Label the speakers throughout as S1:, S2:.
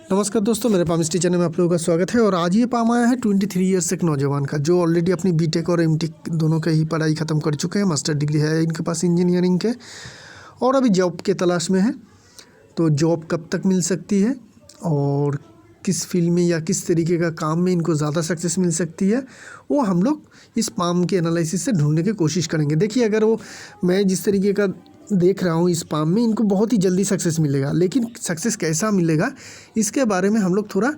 S1: नमस्कार दोस्तों, मेरे पाम स्टी चैनल में आप लोगों का स्वागत है। और आज ये पाम आया है 23 ईयर्स एक नौजवान का, जो ऑलरेडी अपनी बीटेक और एमटेक दोनों का ही पढ़ाई ख़त्म कर चुके हैं। मास्टर डिग्री है इनके पास इंजीनियरिंग के, और अभी जॉब के तलाश में है। तो जॉब कब तक मिल सकती है और किस फील्ड में या किस तरीके का काम में इनको ज़्यादा सक्सेस मिल सकती है, वो हम लोग इस पाम के एनालिसिस से ढूंढने की कोशिश करेंगे। देखिए, अगर वो मैं जिस तरीके का देख रहा हूँ इस पाम में, इनको बहुत ही जल्दी सक्सेस मिलेगा, लेकिन सक्सेस कैसा मिलेगा इसके बारे में हम लोग थोड़ा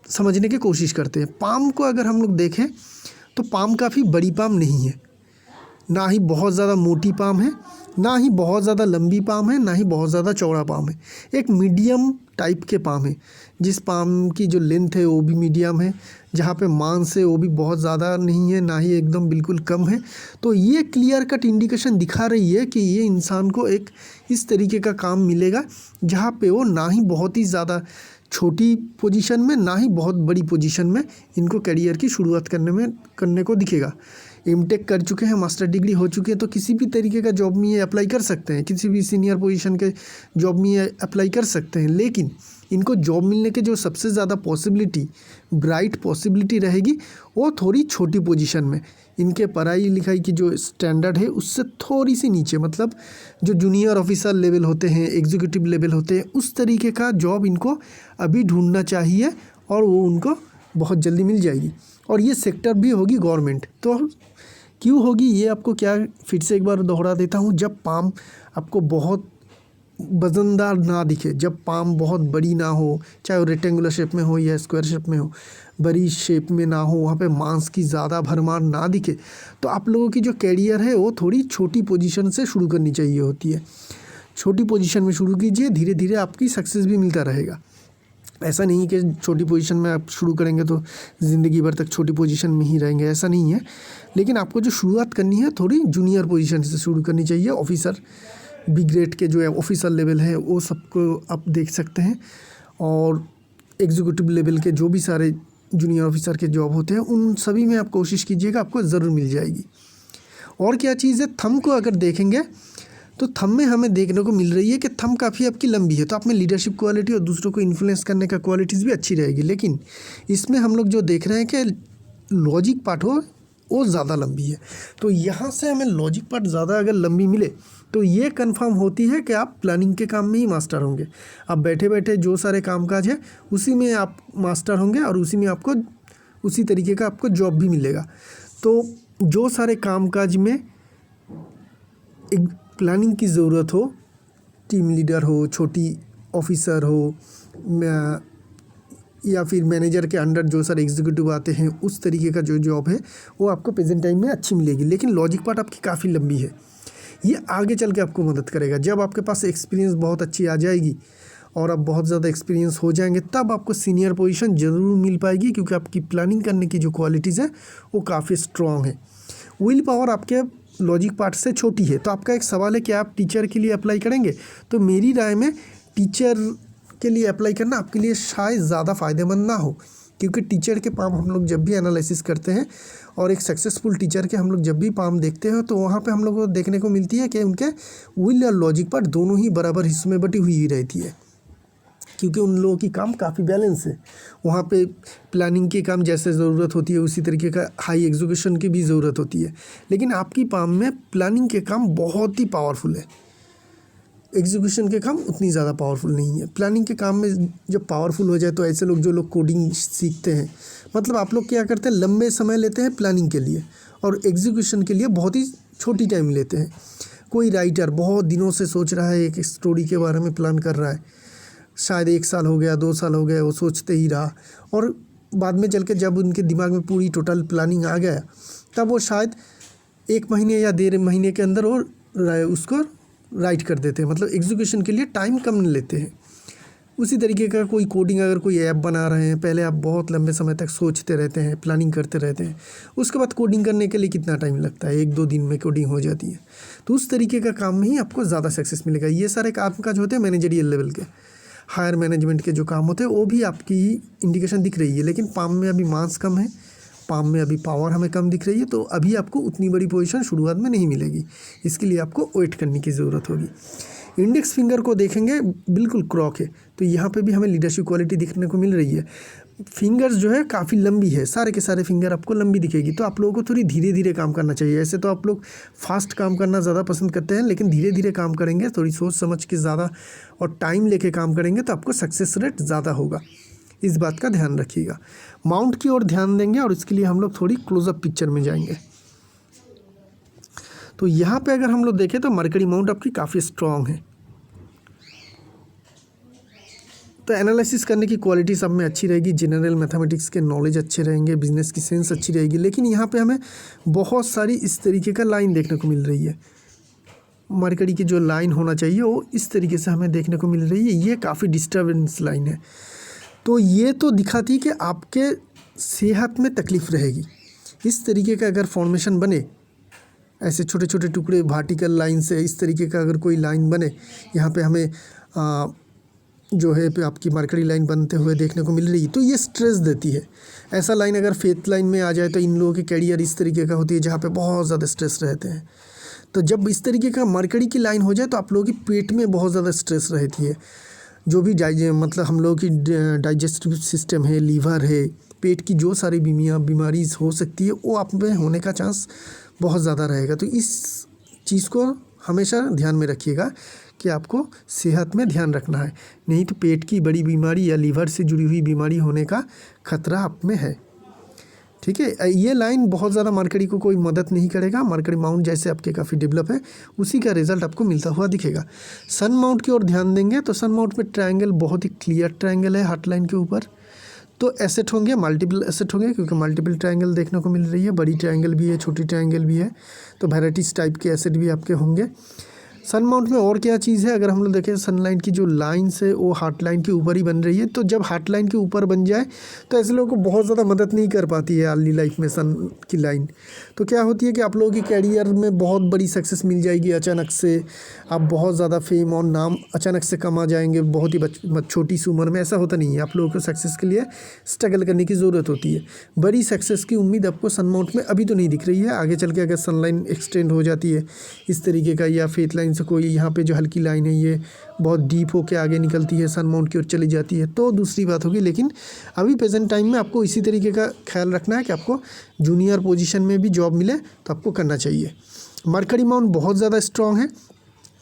S1: समझने की कोशिश करते हैं। पाम को अगर हम लोग देखें तो पाम काफ़ी बड़ी पाम नहीं है, ना ही बहुत ज़्यादा मोटी पाम है, ना ही बहुत ज़्यादा लंबी पाम है, ना ही बहुत ज़्यादा चौड़ा पाम है। एक मीडियम टाइप के पाम है, जिस पाम की जो लेंथ है वो भी मीडियम है, जहाँ पे मांस है वो भी बहुत ज़्यादा नहीं है, ना ही एकदम बिल्कुल कम है। तो ये क्लियर कट इंडिकेशन दिखा रही है कि ये इंसान को एक इस तरीके का काम मिलेगा जहाँ पे वो ना ही बहुत ही ज़्यादा छोटी पोजीशन में, ना ही बहुत बड़ी पोजीशन में इनको करियर की शुरुआत करने को दिखेगा। एमटेक कर चुके हैं, मास्टर डिग्री हो चुकी है, तो किसी भी तरीके का जॉब में ये अप्लाई कर सकते हैं, किसी भी सीनियर पोजीशन के जॉब में ये अप्लाई कर सकते हैं। लेकिन इनको जॉब मिलने के जो सबसे ज़्यादा ब्राइट पॉसिबिलिटी रहेगी वो थोड़ी छोटी पोजीशन में, इनके पढ़ाई लिखाई की जो स्टैंडर्ड है उससे थोड़ी सी नीचे, मतलब जो जूनियर ऑफिसर लेवल होते हैं, एग्जीक्यूटिव लेवल होते हैं, उस तरीके का जॉब इनको अभी ढूंढना चाहिए, और वो उनको बहुत जल्दी मिल जाएगी। और ये सेक्टर भी होगी गवर्नमेंट। तो क्यों होगी ये आपको क्या फिर से एक बार दोहरा देता हूँ। जब पाम आपको बहुत वजनदार ना दिखे, जब पाम बहुत बड़ी ना हो, चाहे वो रेक्टेंगुलर शेप में हो या स्क्वायर शेप में हो, बड़ी शेप में ना हो, वहाँ पे मांस की ज़्यादा भरमार ना दिखे, तो आप लोगों की जो कैरियर है वो थोड़ी छोटी पोजीशन से शुरू करनी चाहिए होती है। छोटी पोजीशन में शुरू कीजिए, धीरे धीरे आपकी सक्सेस भी मिलता रहेगा। ऐसा नहीं कि छोटी पोजीशन में आप शुरू करेंगे तो ज़िंदगी भर तक छोटी पोजीशन में ही रहेंगे, ऐसा नहीं है। लेकिन आपको जो शुरुआत करनी है थोड़ी जूनियर पोजीशन से शुरू करनी चाहिए। ऑफिसर बी ग्रेड के जो है ऑफिसर लेवल है वो सबको आप देख सकते हैं, और एग्जीक्यूटिव लेवल के जो भी सारे जूनियर ऑफिसर के जॉब होते हैं उन सभी में आप कोशिश कीजिएगा, आपको ज़रूर मिल जाएगी। और क्या चीज़ है, थंब को अगर देखेंगे तो थंब में हमें देखने को मिल रही है कि थंब काफ़ी आपकी लंबी है, तो आप में लीडरशिप क्वालिटी और दूसरों को इन्फ्लुएंस करने का क्वालिटीज़ भी अच्छी रहेगी। लेकिन इसमें हम लोग जो देख रहे हैं कि लॉजिक पार्ट हो वो ज़्यादा लंबी है। तो यहाँ से हमें लॉजिक पार्ट ज़्यादा अगर लंबी मिले तो ये कंफर्म होती है कि आप प्लानिंग के काम में ही मास्टर होंगे। आप बैठे बैठे जो सारे कामकाज है उसी में आप मास्टर होंगे, और उसी में आपको उसी तरीके का आपको जॉब भी मिलेगा। तो जो सारे कामकाज में एक प्लानिंग की ज़रूरत हो, टीम लीडर हो, छोटी ऑफिसर हो, या फिर मैनेजर के अंडर जो सारे एग्जीक्यूटिव आते हैं, उस तरीके का जो जॉब है वो आपको प्रेजेंट टाइम में अच्छी मिलेगी। लेकिन लॉजिक पार्ट आपकी काफ़ी लंबी है, ये आगे चल के आपको मदद करेगा। जब आपके पास एक्सपीरियंस बहुत अच्छी आ जाएगी और आप बहुत ज़्यादा एक्सपीरियंस हो जाएंगे, तब आपको सीनियर पोजीशन ज़रूर मिल पाएगी, क्योंकि आपकी प्लानिंग करने की जो क्वालिटीज़ है वो काफ़ी स्ट्रॉन्ग है। विल पावर आपके लॉजिक पार्ट से छोटी है। तो आपका एक सवाल है कि आप टीचर के लिए अप्लाई करेंगे, तो मेरी राय में टीचर के लिए अप्लाई करना आपके लिए शायद ज़्यादा फ़ायदेमंद ना हो, क्योंकि टीचर के पाम हम लोग जब भी एनालिसिस करते हैं और एक सक्सेसफुल टीचर के हम लोग जब भी पाम देखते हैं, तो वहाँ पे हम लोग को देखने को मिलती है कि उनके विल और लॉजिक पार्ट दोनों ही बराबर हिस्सों में बटी हुई रहती है, क्योंकि उन लोगों की काम काफ़ी बैलेंस है। वहाँ पे प्लानिंग के काम जैसे ज़रूरत होती है उसी तरीके का हाई एग्जीक्यूशन की भी ज़रूरत होती है। लेकिन आपकी पाम में प्लानिंग के काम बहुत ही पावरफुल है, एग्जीक्यूशन के काम उतनी ज़्यादा पावरफुल नहीं है। प्लानिंग के काम में जब पावरफुल हो जाए तो ऐसे लोग जो लोग कोडिंग सीखते हैं, मतलब आप लोग क्या करते हैं, लंबे समय लेते हैं प्लानिंग के लिए और एग्जीक्यूशन के लिए बहुत ही छोटी टाइम लेते हैं। कोई राइटर बहुत दिनों से सोच रहा है, एक स्टोरी के बारे में प्लान कर रहा है, शायद 1 साल हो गया, 2 साल हो गए, वो सोचते ही रहा, और बाद में चल के जब उनके दिमाग में पूरी टोटल प्लानिंग आ गया, तब वो शायद 1 महीने या 1.5 महीने के अंदर वो उसको राइट कर देते हैं, मतलब एग्जीक्यूशन के लिए टाइम कम लेते हैं। उसी तरीके का कोई कोडिंग, अगर कोई ऐप बना रहे हैं, पहले आप बहुत लंबे समय तक सोचते रहते हैं, प्लानिंग करते रहते हैं, उसके बाद कोडिंग करने के लिए कितना टाइम लगता है, 1-2 दिन में कोडिंग हो जाती है। तो उस तरीके का काम में ही आपको ज़्यादा सक्सेस मिलेगा। ये सारे काम काज होते हैं मैनेजरियल लेवल के, हायर मैनेजमेंट के जो काम होते हैं वो भी आपकी इंडिकेशन दिख रही है। लेकिन पाम में अभी मास कम है, पाम में अभी पावर हमें कम दिख रही है, तो अभी आपको उतनी बड़ी पोजीशन शुरुआत में नहीं मिलेगी। इसके लिए आपको वेट करने की ज़रूरत होगी। इंडेक्स फिंगर को देखेंगे बिल्कुल क्रॉक है, तो यहाँ पे भी हमें लीडरशिप क्वालिटी दिखने को मिल रही है। फिंगर्स जो है काफ़ी लंबी है, सारे के सारे फिंगर आपको लंबी दिखेगी। तो आप लोगों को थोड़ी धीरे धीरे काम करना चाहिए। ऐसे तो आप लोग फास्ट काम करना ज़्यादा पसंद करते हैं, लेकिन धीरे धीरे काम करेंगे, थोड़ी सोच समझ के ज़्यादा और टाइम लेके काम करेंगे तो आपको सक्सेस रेट ज़्यादा होगा। इस बात का ध्यान रखिएगा। माउंट की ओर ध्यान देंगे और इसके लिए हम लोग थोड़ी क्लोजअप पिक्चर में जाएंगे। तो यहाँ पे अगर हम लोग देखें तो मरकरी माउंट आपकी काफ़ी स्ट्रॉन्ग है। तो एनालिसिस करने की क्वालिटी सब में अच्छी रहेगी, जनरल मैथमेटिक्स के नॉलेज अच्छे रहेंगे, बिजनेस की सेंस अच्छी रहेगी। लेकिन यहाँ पे हमें बहुत सारी इस तरीके का लाइन देखने को मिल रही है। मरकरी की जो लाइन होना चाहिए वो इस तरीके से हमें देखने को मिल रही है। ये काफ़ी डिस्टर्बेंस लाइन है। तो ये तो दिखाती कि आपके सेहत में तकलीफ़ रहेगी। इस तरीके का अगर फॉर्मेशन बने, ऐसे छोटे छोटे टुकड़े वर्टिकल लाइन से इस तरीके का अगर कोई लाइन बने, यहाँ पे हमें जो है पे आपकी मरकरी लाइन बनते हुए देखने को मिल रही है, तो ये स्ट्रेस देती है। ऐसा लाइन अगर फेथ लाइन में आ जाए तो इन लोगों की कैरियर इस तरीके का होती है जहाँ पे बहुत ज़्यादा स्ट्रेस रहते हैं। तो जब इस तरीके का मरकरी की लाइन हो जाए तो आप लोगों की पेट में बहुत ज़्यादा स्ट्रेस रहती है। जो भी मतलब हम लोगों की डाइजेस्टिव सिस्टम है, लीवर है, पेट की जो सारी बीमारी हो सकती है वो आप में होने का चांस बहुत ज़्यादा रहेगा। तो इस चीज़ को हमेशा ध्यान में रखिएगा कि आपको सेहत में ध्यान रखना है, नहीं तो पेट की बड़ी बीमारी या लीवर से जुड़ी हुई बीमारी होने का खतरा आप में है। ठीक है, ये लाइन बहुत ज़्यादा मरकरी को कोई मदद नहीं करेगा। मरकरी माउंट जैसे आपके काफ़ी डेवलप है, उसी का रिजल्ट आपको मिलता हुआ दिखेगा। सन माउंट की ओर ध्यान देंगे तो सन माउंट में ट्रायंगल बहुत ही क्लियर ट्रायंगल है हार्ट लाइन के ऊपर। तो एसेट होंगे, मल्टीपल एसेट होंगे, क्योंकि मल्टीपल ट्रायंगल देखने को मिल रही है। बड़ी ट्रायंगल भी है, छोटी ट्रायंगल भी है, तो वेराइटीज़ टाइप के एसेट भी आपके होंगे। सन माउंट में और क्या चीज़ है, अगर हम लोग देखें सनलाइन की जो लाइन्स है वो हार्ट लाइन के ऊपर ही बन रही है। तो जब हार्ट लाइन के ऊपर बन जाए तो ऐसे लोगों को बहुत ज़्यादा मदद नहीं कर पाती है अर्ली लाइफ में सन की लाइन। तो क्या होती है कि आप लोगों की कैरियर में बहुत बड़ी सक्सेस मिल जाएगी अचानक से, आप बहुत ज़्यादा फेम और नाम अचानक से कमा जाएंगे बहुत ही छोटी सी उम्र में। ऐसा होता नहीं है, आप लोगों को सक्सेस के लिए स्ट्रगल करने की ज़रूरत होती है। बड़ी सक्सेस की उम्मीद आपको सन माउंट में अभी तो नहीं दिख रही है। आगे चल के अगर सन लाइन एक्सटेंड हो जाती है इस तरीके का, या फेथ लाइन से कोई यहाँ पे जो हल्की लाइन है ये बहुत डीप होके आगे निकलती है, सन माउंट की ओर चली जाती है, तो दूसरी बात होगी। लेकिन अभी प्रेजेंट टाइम में आपको इसी तरीके का ख्याल रखना है कि आपको जूनियर पोजीशन में भी जॉब मिले तो आपको करना चाहिए। मरकरी माउंट बहुत ज़्यादा स्ट्रॉन्ग है।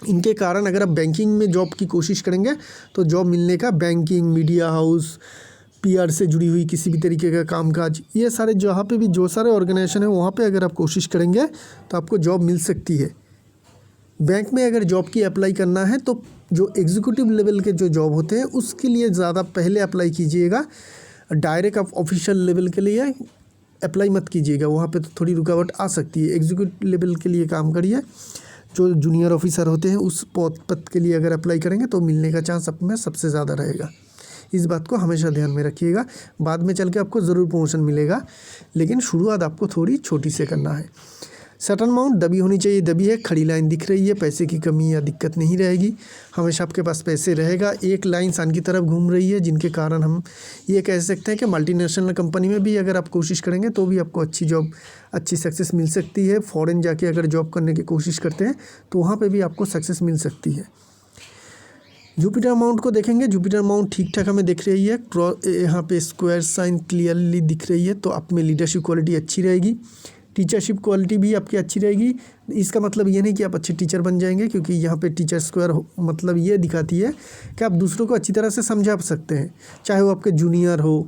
S1: इनके कारण अगर आप बैंकिंग में जॉब की कोशिश करेंगे तो जॉब मिलने का, बैंकिंग, मीडिया हाउस, पीआर से जुड़ी हुई किसी भी तरीके का कामकाज, ये सारे जहाँ पे भी जो सारे ऑर्गेनाइजेशन है वहाँ पे अगर आप कोशिश करेंगे तो आपको जॉब मिल सकती है। बैंक में अगर जॉब की अप्लाई करना है तो जो एग्जीक्यूटिव लेवल के जो जॉब होते हैं उसके लिए ज़्यादा पहले अप्लाई कीजिएगा। डायरेक्ट आप ऑफिशियल लेवल के लिए अप्लाई मत कीजिएगा, वहाँ पे तो थोड़ी रुकावट आ सकती है। एग्जीक्यूटिव लेवल के लिए काम करिए। जो जूनियर ऑफिसर होते हैं उस पद के लिए अगर अप्लाई करेंगे तो मिलने का चांस आप में सबसे ज़्यादा रहेगा। इस बात को हमेशा ध्यान में रखिएगा। बाद में चल के आपको ज़रूर प्रमोशन मिलेगा, लेकिन शुरुआत आपको थोड़ी छोटी से करना है। सटन माउंट दबी होनी चाहिए, दबी है, खड़ी लाइन दिख रही है, पैसे की कमी या दिक्कत नहीं रहेगी, हमेशा आपके पास पैसे रहेगा। एक लाइन सन की तरफ घूम रही है, जिनके कारण हम ये कह सकते हैं कि मल्टीनेशनल कंपनी में भी अगर आप कोशिश करेंगे तो भी आपको अच्छी जॉब, अच्छी सक्सेस मिल सकती है। फॉरेन जाके अगर जॉब करने की कोशिश करते हैं तो वहाँ पर भी आपको सक्सेस मिल सकती है। जुपिटर माउंट को देखेंगे, जुपिटर माउंट ठीक ठाक हमें दिख रही है। यहाँ पे स्क्वायर साइन क्लियरली दिख रही है, तो आप में लीडरशिप क्वालिटी अच्छी रहेगी। टीचरशिप क्वालिटी भी आपकी अच्छी रहेगी। इसका मतलब ये नहीं कि आप अच्छे टीचर बन जाएंगे, क्योंकि यहाँ पे टीचर स्क्वायर मतलब ये दिखाती है कि आप दूसरों को अच्छी तरह से समझा सकते हैं, चाहे वो आपके जूनियर हो,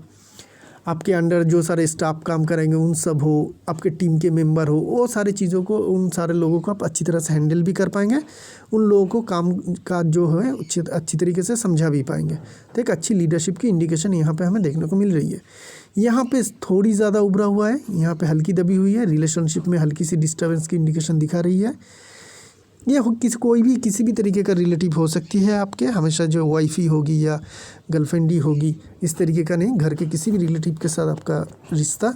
S1: आपके अंडर जो सारे स्टाफ काम करेंगे उन सब हो, आपके टीम के मेंबर हो, वो सारी चीज़ों को, उन सारे लोगों को आप अच्छी तरह से हैंडल भी कर पाएंगे। उन लोगों को काम का जो है अच्छी तरीके से समझा भी पाएंगे। तो एक अच्छी लीडरशिप की इंडिकेशन यहाँ पे हमें देखने को मिल रही है। यहाँ पे थोड़ी ज़्यादा उभरा हुआ है, यहाँ पे हल्की दबी हुई है, रिलेशनशिप में हल्की सी डिस्टर्बेंस की इंडिकेशन दिखा रही है। ये कोई भी किसी भी तरीके का रिलेटिव हो सकती है आपके, हमेशा जो वाइफी होगी या गर्लफ्रेंड ही होगी, इस तरीके का नहीं। घर के किसी भी रिलेटिव के साथ आपका रिश्ता,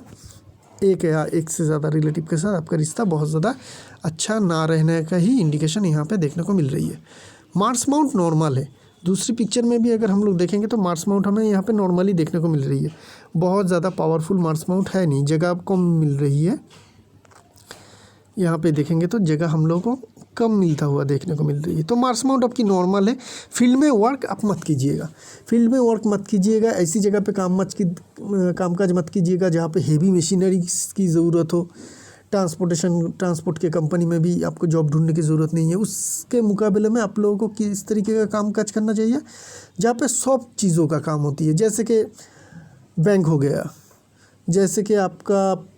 S1: एक या एक से ज़्यादा रिलेटिव के साथ आपका रिश्ता बहुत ज़्यादा अच्छा ना रहने का ही इंडिकेशन यहाँ पे देखने को मिल रही है। मार्स माउंट नॉर्मल है। दूसरी पिक्चर में भी अगर हम लोग देखेंगे तो मार्स माउंट हमें यहाँ पे नॉर्मली देखने को मिल रही है। बहुत ज़्यादा पावरफुल मार्स माउंट है नहीं, जगह कम मिल रही है। यहाँ पे देखेंगे तो जगह हम लोग को कम मिलता हुआ देखने को मिल रही है। तो मार्स अमाउंट आपकी नॉर्मल है। फील्ड में वर्क आप मत कीजिएगा, फील्ड में वर्क मत कीजिएगा, ऐसी जगह पे कामकाज मत कीजिएगा जहाँ पे हेवी मशीनरी की ज़रूरत हो। ट्रांसपोर्ट के कंपनी में भी आपको जॉब ढूंढने की ज़रूरत नहीं है। उसके मुकाबले में आप लोगों को किस तरीके का कामकाज करना चाहिए जहाँ पे सब चीज़ों का काम होती है, जैसे कि बैंक हो गया, जैसे कि आपका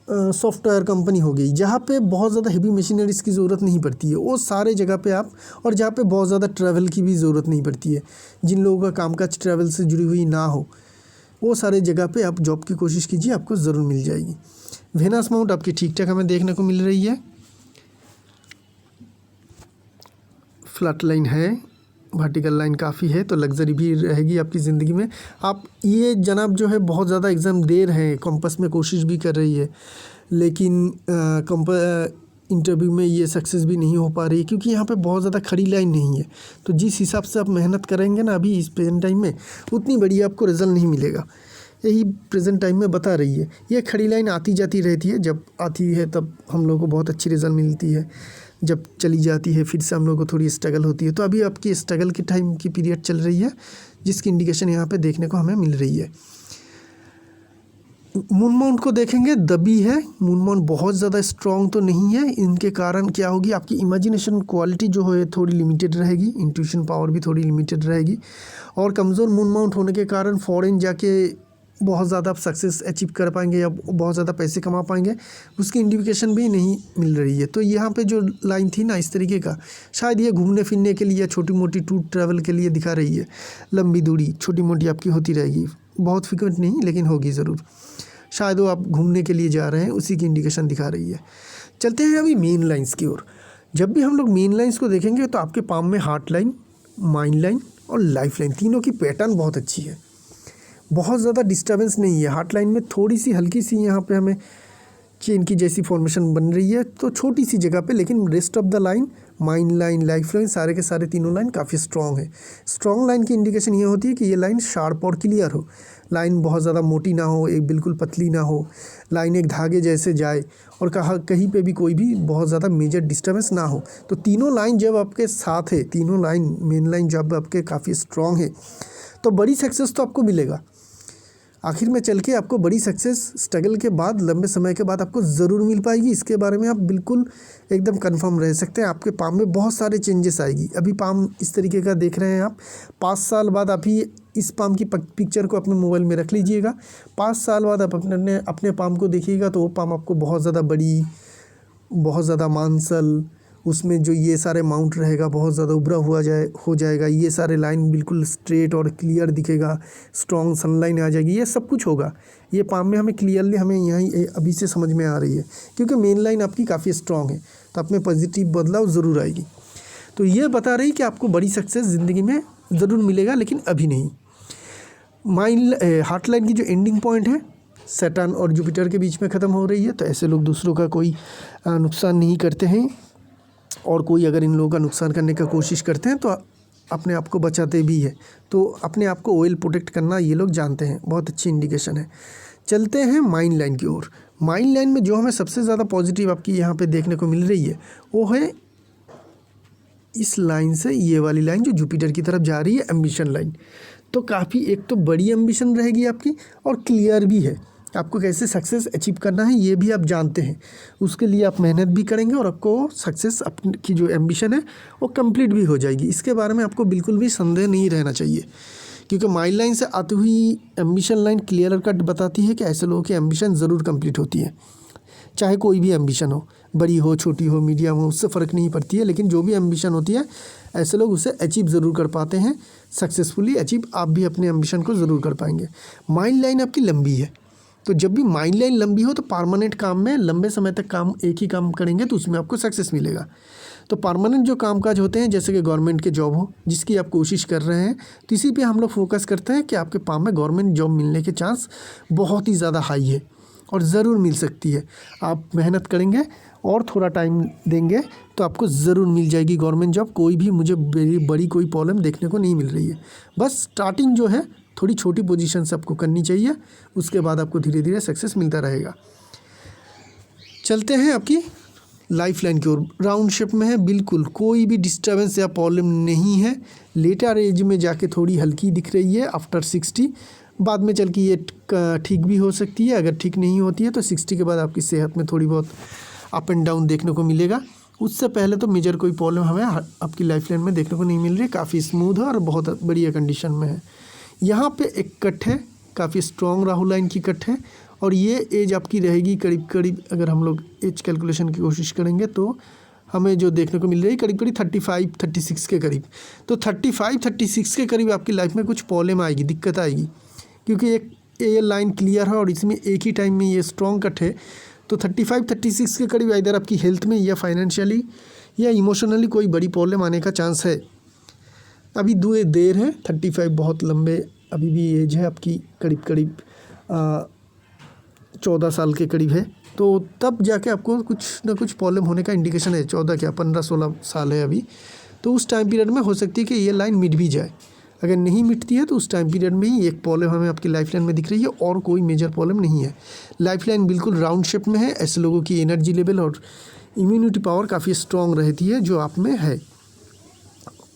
S1: सॉफ्टवेयर कंपनी हो गई, जहाँ पे बहुत ज़्यादा हेवी मशीनरीज़ की ज़रूरत नहीं पड़ती है, वो सारे जगह पे आप, और जहाँ पे बहुत ज़्यादा ट्रैवल की भी ज़रूरत नहीं पड़ती है, जिन लोगों का कामकाज ट्रैवल से जुड़ी हुई ना हो, वो सारे जगह पे आप जॉब की कोशिश कीजिए, आपको ज़रूर मिल जाएगी। वेनस अमाउंट आपकी ठीक ठाक हमें देखने को मिल रही है। फ्लैट लाइन है, वर्टिकल लाइन काफ़ी है, तो लग्जरी भी रहेगी आपकी ज़िंदगी में। आप ये जनाब जो है बहुत ज़्यादा एग्ज़ाम दे रहे हैं, कंपस में कोशिश भी कर रही है, लेकिन इंटरव्यू में ये सक्सेस भी नहीं हो पा रही है, क्योंकि यहाँ पे बहुत ज़्यादा खड़ी लाइन नहीं है। तो जिस हिसाब से आप मेहनत करेंगे ना अभी इस प्रेजेंट टाइम में, उतनी बढ़िया आपको रिज़ल्ट नहीं मिलेगा। यही प्रेजेंट टाइम में बता रही है। ये खड़ी लाइन आती जाती रहती है, जब आती है तब हम लोग को बहुत अच्छी रिज़ल्ट मिलती है, जब चली जाती है फिर से हम लोग को थोड़ी स्ट्रगल होती है। तो अभी आपकी स्ट्रगल की टाइम की पीरियड चल रही है, जिसकी इंडिकेशन यहाँ पे देखने को हमें मिल रही है। मून माउंट को देखेंगे, दबी है मून माउंट, बहुत ज़्यादा स्ट्रॉन्ग तो नहीं है। इनके कारण क्या होगी, आपकी इमेजिनेशन क्वालिटी जो है थोड़ी लिमिटेड रहेगी, इंट्यूशन पावर भी थोड़ी लिमिटेड रहेगी, और कमज़ोर मून माउंट होने के कारण फॉरेन जाके बहुत ज़्यादा आप सक्सेस अचीव कर पाएंगे या बहुत ज़्यादा पैसे कमा पाएंगे, उसकी इंडिकेशन भी नहीं मिल रही है। तो यहाँ पे जो लाइन थी ना इस तरीके का, शायद ये घूमने फिरने के लिए, छोटी मोटी टूर ट्रैवल के लिए दिखा रही है। लंबी दूरी छोटी मोटी आपकी होती रहेगी, बहुत फ्रिक्वेंट नहीं लेकिन होगी ज़रूर। शायद वो आप घूमने के लिए जा रहे हैं, उसी की इंडिकेशन दिखा रही है। चलते हैं अभी मेन लाइन्स की ओर। जब भी हम लोग मेन लाइन्स को देखेंगे तो आपके पाम में हार्ट लाइन, माइंड लाइन और लाइफ लाइन, तीनों की पैटर्न बहुत अच्छी है, बहुत ज़्यादा डिस्टर्बेंस नहीं है। हार्ट लाइन में थोड़ी सी हल्की सी यहाँ पे हमें चेन की जैसी फॉर्मेशन बन रही है, तो छोटी सी जगह पे, लेकिन rest of the line, mind line, life line, सारे के सारे तीनों लाइन काफ़ी स्ट्रॉन्ग है। स्ट्रॉन्ग लाइन की इंडिकेशन ये होती है कि ये लाइन शार्प और क्लियर हो, लाइन बहुत ज़्यादा मोटी ना हो, एक बिल्कुल पतली ना हो, लाइन एक धागे जैसे जाए, और कहीं पे भी कोई भी बहुत ज़्यादा मेजर डिस्टर्बेंस ना हो। तो तीनों लाइन जब आपके साथ है, तीनों लाइन, मेन लाइन जब आपके काफ़ी स्ट्रॉन्ग है, तो बड़ी सक्सेस तो आपको मिलेगा। आखिर में चल के आपको बड़ी सक्सेस स्ट्रगल के बाद, लंबे समय के बाद आपको ज़रूर मिल पाएगी। इसके बारे में आप बिल्कुल एकदम कंफर्म रह सकते हैं। आपके पाम में बहुत सारे चेंजेस आएगी। अभी पाम इस तरीके का देख रहे हैं आप, 5 साल बाद आप ही इस पाम की पिक्चर को अपने मोबाइल में रख लीजिएगा। 5 साल बाद आप अपने पाम को देखिएगा तो वो पाम आपको बहुत ज़्यादा बड़ी, बहुत ज़्यादा मांसल, उसमें जो ये सारे माउंट रहेगा बहुत ज़्यादा उभरा हुआ हो जाएगा, ये सारे लाइन बिल्कुल स्ट्रेट और क्लियर दिखेगा, स्ट्रॉन्ग सनलाइन आ जाएगी, ये सब कुछ होगा। ये पाम में हमें क्लियरली हमें यहीं अभी से समझ में आ रही है, क्योंकि मेन लाइन आपकी काफ़ी स्ट्रॉन्ग है, तो आप में पॉजिटिव बदलाव ज़रूर आएगी। तो ये बता रही कि आपको बड़ी सक्सेस ज़िंदगी में ज़रूर मिलेगा, लेकिन अभी नहीं। हार्ट लाइन की जो एंडिंग पॉइंट है सैटर्न और जुपिटर के बीच में ख़त्म हो रही है, तो ऐसे लोग दूसरों का कोई नुकसान नहीं करते हैं, और कोई अगर इन लोगों का नुकसान करने का कोशिश करते हैं तो अपने आप को बचाते भी है। तो अपने आप को ऑयल प्रोटेक्ट करना ये लोग जानते हैं, बहुत अच्छी इंडिकेशन है। चलते हैं माइंड लाइन की ओर। माइंड लाइन में जो हमें सबसे ज़्यादा पॉजिटिव आपकी यहाँ पे देखने को मिल रही है वो है इस लाइन से ये वाली लाइन जो जुपिटर की तरफ जा रही है, एम्बिशन लाइन। तो काफ़ी एक तो बड़ी एम्बिशन रहेगी आपकी, और क्लियर भी है। आपको कैसे सक्सेस अचीव करना है ये भी आप जानते हैं, उसके लिए आप मेहनत भी करेंगे और आपको सक्सेस अपनी की जो एम्बिशन है वो कंप्लीट भी हो जाएगी। इसके बारे में आपको बिल्कुल भी संदेह नहीं रहना चाहिए, क्योंकि माइंड लाइन से आती हुई एम्बिशन लाइन क्लियर कट बताती है कि ऐसे लोगों की एम्बिशन ज़रूर कंप्लीट होती है। चाहे कोई भी एम्बिशन हो, बड़ी हो, छोटी हो, मीडियम हो, उससे फ़र्क नहीं पड़ती है, लेकिन जो भी एम्बिशन होती है ऐसे लोग उसे अचीव ज़रूर कर पाते हैं, सक्सेसफुली अचीव आप भी अपने एम्बिशन को ज़रूर कर पाएंगे। माइंड लाइन आपकी लंबी है, तो जब भी माइंड लाइन लंबी हो तो परमानेंट काम में लंबे समय तक काम एक ही काम करेंगे तो उसमें आपको सक्सेस मिलेगा। तो परमानेंट जो कामकाज होते हैं, जैसे कि गवर्नमेंट के जॉब हो जिसकी आप कोशिश कर रहे हैं, तो इसी पे हम लोग फोकस करते हैं कि आपके पाम में गवर्नमेंट जॉब मिलने के चांस बहुत ही ज़्यादा हाई है और ज़रूर मिल सकती है। आप मेहनत करेंगे और थोड़ा टाइम देंगे तो आपको ज़रूर मिल जाएगी गवर्नमेंट जॉब। कोई भी मुझे बड़ी कोई प्रॉब्लम देखने को नहीं मिल रही है। बस स्टार्टिंग जो है थोड़ी छोटी पोजीशन से आपको करनी चाहिए, उसके बाद आपको धीरे धीरे सक्सेस मिलता रहेगा। चलते हैं आपकी लाइफ लाइन की ओर, राउंड शेप में है, बिल्कुल कोई भी डिस्टर्बेंस या प्रॉब्लम नहीं है। लेटर एज में जाके थोड़ी हल्की दिख रही है आफ्टर 60, बाद में चल के ये ठीक भी हो सकती है। अगर ठीक नहीं होती है तो 60 के बाद आपकी सेहत में थोड़ी बहुत अप एंड डाउन देखने को मिलेगा। उससे पहले तो मेजर कोई प्रॉब्लम हमें आपकी लाइफ लाइन में देखने को नहीं मिल रही, काफ़ी स्मूथ है और बहुत बढ़िया कंडीशन में है। यहाँ पे एक कट है, काफ़ी स्ट्रॉन्ग राहु लाइन की कट है, और ये एज आपकी रहेगी करीब करीब, अगर हम लोग एज कैलकुलेशन की कोशिश करेंगे तो हमें जो देखने को मिल रही है करीब करीब 35-36 के करीब। तो 35-36 के करीब आपकी लाइफ में कुछ प्रॉब्लम आएगी, दिक्कत आएगी, क्योंकि एक ये लाइन क्लियर है और इसमें एक ही टाइम में ये स्ट्रॉन्ग कट है। तो 35-36 के करीब इधर आपकी हेल्थ में या फाइनेंशियली या इमोशनली कोई बड़ी प्रॉब्लम आने का चांस है। अभी देर है, 35 बहुत लंबे अभी भी एज है आपकी, करीब करीब 14 साल के करीब है। तो तब जाके आपको कुछ ना कुछ प्रॉब्लम होने का इंडिकेशन है। 14 क्या 15-16 साल है अभी, तो उस टाइम पीरियड में हो सकती है कि ये लाइन मिट भी जाए। अगर नहीं मिटती है तो उस टाइम पीरियड में ही एक प्रॉब्लम हमें आपकी लाइफ लाइन में दिख रही है, और कोई मेजर प्रॉब्लम नहीं है। लाइफ लाइन बिल्कुल राउंड शेप में है। ऐसे लोगों की एनर्जी लेवल और इम्यूनिटी पावर काफ़ी स्ट्रॉन्ग रहती है जो आप में है।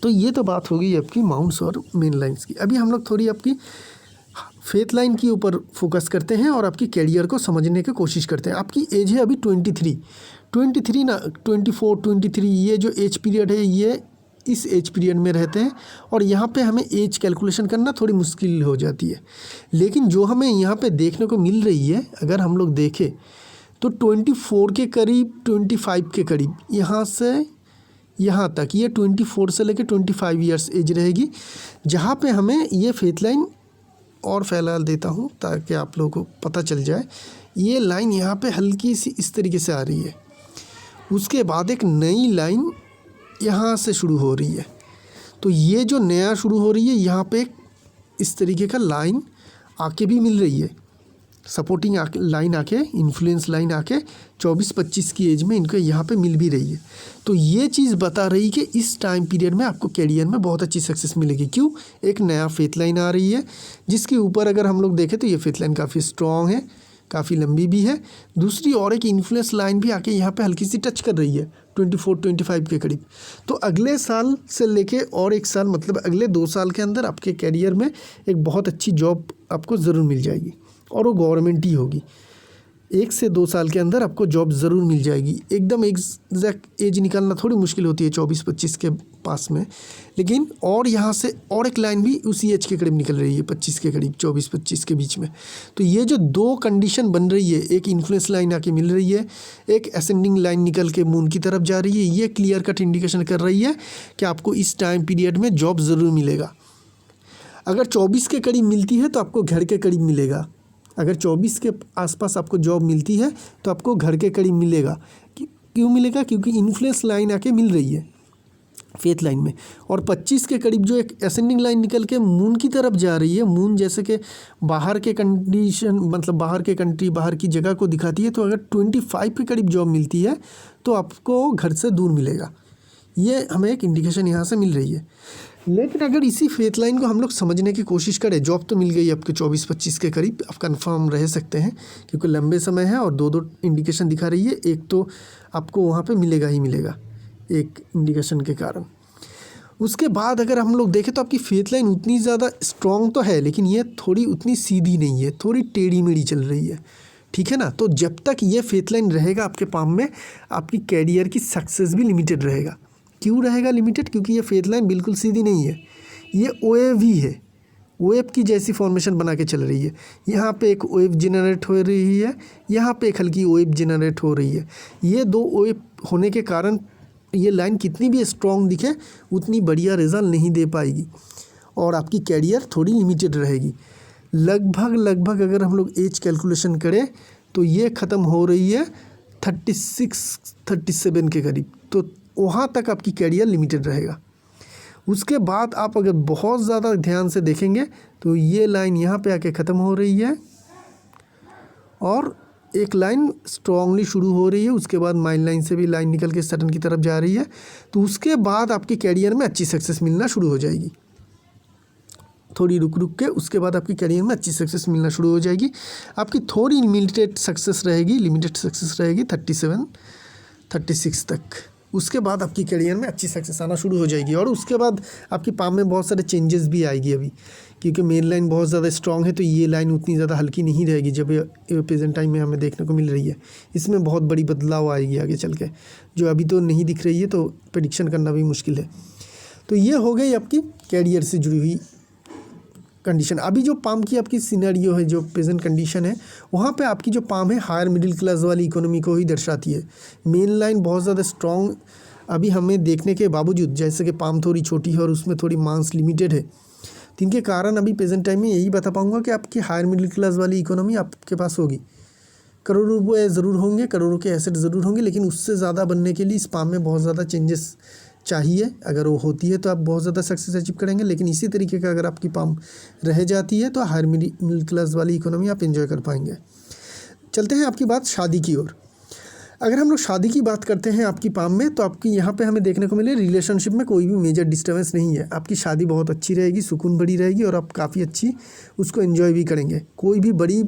S1: तो ये तो बात हो गई आपकी माउंट्स और मेन लाइन्स की। अभी हम लोग थोड़ी आपकी फेथ लाइन के ऊपर फोकस करते हैं और आपकी कैरियर को समझने की कोशिश करते हैं। आपकी एज है अभी 23 ना 24-23, ये जो एज पीरियड है ये इस एज पीरियड में रहते हैं, और यहाँ पे हमें एज कैलकुलेशन करना थोड़ी मुश्किल हो जाती है। लेकिन जो हमें यहाँ पे देखने को मिल रही है, अगर हम लोग देखें तो 24 के करीब, 25 के करीब, यहाँ से यहाँ तक ये 24 से लेकर 25 ईयर्स एज रहेगी, जहाँ पे हमें ये फेथ लाइन और फैला देता हूँ ताकि आप लोगों को पता चल जाए। ये लाइन यहाँ पे हल्की सी इस तरीके से आ रही है, उसके बाद एक नई लाइन यहाँ से शुरू हो रही है। तो ये जो नया शुरू हो रही है यहाँ पे एक इस तरीके का लाइन आके भी मिल रही है, सपोर्टिंग लाइन आके, इन्फ्लुएंस लाइन आके 24-25 की एज में इनको यहाँ पे मिल भी रही है। तो ये चीज़ बता रही कि इस टाइम पीरियड में आपको कैरियर में बहुत अच्छी सक्सेस मिलेगी। क्यों? एक नया फेथ लाइन आ रही है, जिसके ऊपर अगर हम लोग देखें तो ये फेथ लाइन काफ़ी स्ट्रॉन्ग है, काफ़ी लंबी भी है। दूसरी और एक इन्फ्लुएंस लाइन भी आके यहाँ पे हल्की सी टच कर रही है 24-25 के करीब। तो अगले साल से लेके और एक साल, मतलब अगले 2 साल के अंदर आपके कैरियर में एक बहुत अच्छी जॉब आपको ज़रूर मिल जाएगी, और वो गवर्नमेंट ही होगी। 1 से 2 साल के अंदर आपको जॉब ज़रूर मिल जाएगी। एकदम एग्जैक्ट एज निकालना थोड़ी मुश्किल होती है 24-25 के पास में, लेकिन और यहाँ से और एक लाइन भी उसी एज के करीब निकल रही है, 25 के करीब, 24-25 के बीच में। तो ये जो 2 कंडीशन बन रही है, एक इन्फ्लुएंस लाइन आके मिल रही है, एक असेंडिंग लाइन निकल के मून की तरफ जा रही है, ये क्लियर कट इंडिकेशन कर रही है कि आपको इस टाइम पीरियड में जॉब ज़रूर मिलेगा। अगर 24 के करीब मिलती है तो आपको घर के करीब मिलेगा। अगर 24 के आसपास आपको जॉब मिलती है तो आपको घर के करीब मिलेगा। क्यों मिलेगा? क्योंकि इन्फ्लुएंस लाइन आके मिल रही है फेथ लाइन में। और 25 के करीब जो एक असेंडिंग लाइन निकल के मून की तरफ जा रही है, मून जैसे कि बाहर के कंडीशन, मतलब बाहर के कंट्री, बाहर की जगह को दिखाती है। तो अगर 25 के करीब जॉब मिलती है तो आपको घर से दूर मिलेगा। ये हमें एक इंडिकेशन यहाँ से मिल रही है। लेकिन अगर इसी फेथ लाइन को हम लोग समझने की कोशिश करें, जॉब तो मिल गई आपके 24-25 के करीब, आप कंफर्म रह सकते हैं क्योंकि लंबे समय है और 2 इंडिकेशन दिखा रही है। एक तो आपको वहाँ पे मिलेगा ही मिलेगा एक इंडिकेशन के कारण। उसके बाद अगर हम लोग देखें तो आपकी फेथ लाइन उतनी ज़्यादा स्ट्रॉन्ग तो है, लेकिन ये थोड़ी उतनी सीधी नहीं है, थोड़ी टेढ़ी मेढ़ी चल रही है, ठीक है ना। तो जब तक ये फेथ लाइन रहेगा आपके पाम में, आपकी कैरियर की सक्सेस भी लिमिटेड रहेगा। क्यों रहेगा लिमिटेड? क्योंकि ये फेथ लाइन बिल्कुल सीधी नहीं है, ये वेव ही है, वेव की जैसी फॉर्मेशन बना के चल रही है। यहाँ पे एक वेव जनरेट हो रही है, यहाँ पे एक हल्की वेव जनरेट हो रही है। ये 2 वेव होने के कारण ये लाइन कितनी भी स्ट्रॉन्ग दिखे उतनी बढ़िया रिजल्ट नहीं दे पाएगी, और आपकी कैरियर थोड़ी लिमिटेड रहेगी। लगभग अगर हम लोग एज कैलकुलेशन करें तो ये ख़त्म हो रही है 36-37 के करीब, तो वहाँ तक आपकी कैरियर लिमिटेड रहेगा। उसके बाद आप अगर बहुत ज़्यादा ध्यान से देखेंगे तो ये लाइन यहाँ पे आके ख़त्म हो रही है और एक लाइन स्ट्रांगली शुरू हो रही है। उसके बाद माइन लाइन से भी लाइन निकल के सटन की तरफ जा रही है। तो उसके बाद आपकी कैरियर में अच्छी सक्सेस मिलना शुरू हो जाएगी। थोड़ी रुक के उसके बाद आपकी कैरियर में अच्छी सक्सेस मिलना शुरू हो जाएगी। आपकी थोड़ी लिमिटेड सक्सेस रहेगी 37, 36 तक। उसके बाद आपकी करियर में अच्छी सक्सेस आना शुरू हो जाएगी और उसके बाद आपकी पाम में बहुत सारे चेंजेस भी आएगी अभी, क्योंकि मेन लाइन बहुत ज़्यादा स्ट्रॉन्ग है तो ये लाइन उतनी ज़्यादा हल्की नहीं रहेगी जब ये प्रेजेंट टाइम में हमें देखने को मिल रही है। इसमें बहुत बड़ी बदलाव आएगी आगे चल के, जो अभी तो नहीं दिख रही है, तो प्रेडिक्शन करना भी मुश्किल है। तो ये हो गई आपकी कैरियर से जुड़ी हुई कंडीशन। अभी जो पाम की आपकी सिनेरियो है, जो प्रेजेंट कंडीशन है, वहाँ पे आपकी जो पाम है हायर मिडिल क्लास वाली इकोनॉमी को ही दर्शाती है। मेन लाइन बहुत ज़्यादा स्ट्रॉन्ग अभी हमें देखने के बावजूद, जैसे कि पाम थोड़ी छोटी है और उसमें थोड़ी मांस लिमिटेड है, तो इनके कारण अभी प्रेजेंट टाइम में यही बता पाऊँगा कि आपकी हायर मिडिल क्लास वाली इकोनॉमी आपके पास होगी। करोड़ों रुपये ज़रूर होंगे, करोड़ों के एसेट ज़रूर होंगे, लेकिन उससे ज़्यादा बनने के लिए इस पाम में बहुत ज़्यादा चेंजेस चाहिए। अगर वो होती है तो आप बहुत ज़्यादा सक्सेस अचीव करेंगे, लेकिन इसी तरीके का अगर आपकी पाम रह जाती है तो हायर मिडिल क्लास वाली इकोनॉमी आप एंजॉय कर पाएंगे। चलते हैं आपकी बात शादी की ओर। अगर हम लोग शादी की बात करते हैं आपकी पाम में, तो आपकी यहाँ पे हमें देखने को मिले रिलेशनशिप में कोई भी मेजर डिस्टर्बेंस नहीं है। आपकी शादी बहुत अच्छी रहेगी, सुकून भरी रहेगी और आप काफ़ी अच्छी उसको एंजॉय भी करेंगे। कोई भी बड़ी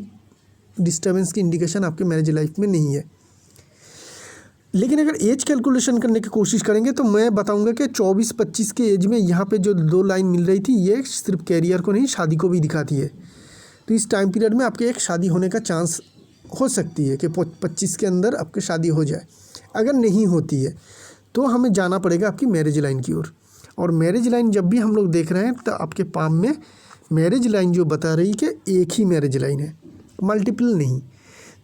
S1: डिस्टर्बेंस की इंडिकेशन आपके मैरिज लाइफ में नहीं है। लेकिन अगर एज कैलकुलेशन करने की कोशिश करेंगे तो मैं बताऊंगा कि 24-25 के एज में यहाँ पे जो 2 लाइन मिल रही थी, ये सिर्फ कैरियर को नहीं शादी को भी दिखाती है। तो इस टाइम पीरियड में आपके एक शादी होने का चांस हो सकती है कि 25 के अंदर आपकी शादी हो जाए। अगर नहीं होती है तो हमें जाना पड़ेगा आपकी मैरिज लाइन की ओर। और मैरिज लाइन जब भी हम लोग देख रहे हैं तो आपके पाम में मैरिज लाइन जो बता रही कि एक ही मैरिज लाइन है, मल्टीपल नहीं।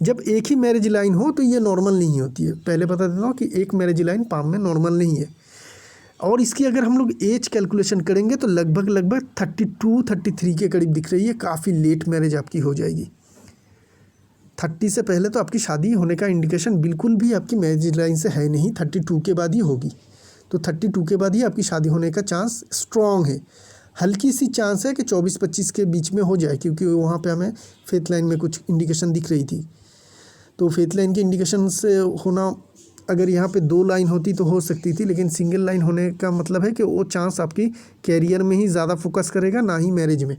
S1: जब एक ही मैरिज लाइन हो तो ये नॉर्मल नहीं होती है। पहले बता देता हूँ कि एक मैरिज लाइन पाम में नॉर्मल नहीं है। और इसकी अगर हम लोग एज कैलकुलेशन करेंगे तो लगभग 32-33 के करीब दिख रही है। काफ़ी लेट मैरिज आपकी हो जाएगी। 30 से पहले तो आपकी शादी होने का इंडिकेशन बिल्कुल भी आपकी मैरिज लाइन से है नहीं, 32 के बाद ही होगी। तो 32 के बाद ही आपकी शादी होने का चांस स्ट्रॉन्ग है। हल्की सी चांस है कि 24-25 के बीच में हो जाए, क्योंकि वहाँ पे हमें फेथ लाइन में कुछ इंडिकेशन दिख रही थी। तो फेथ लाइन के इंडिकेशन से होना, अगर यहाँ पे 2 लाइन होती तो हो सकती थी, लेकिन सिंगल लाइन होने का मतलब है कि वो चांस आपकी कैरियर में ही ज़्यादा फोकस करेगा, ना ही मैरिज में।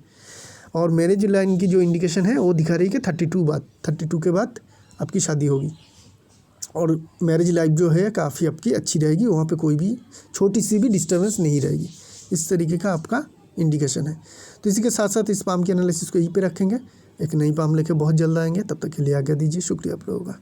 S1: और मैरिज लाइन की जो इंडिकेशन है वो दिखा रही है कि 32 के बाद आपकी शादी होगी। और मैरिज लाइफ जो है काफ़ी आपकी अच्छी रहेगी, वहाँ पे कोई भी छोटी सी भी डिस्टर्बेंस नहीं रहेगी। इस तरीके का आपका इंडिकेशन है। तो इसी के साथ साथ इस पाम के एनालिसिस को यहीं पे रखेंगे। एक नई पाम लेके बहुत जल्द आएंगे, तब तक के लिए आज्ञा दीजिए। शुक्रिया आप लोगों का।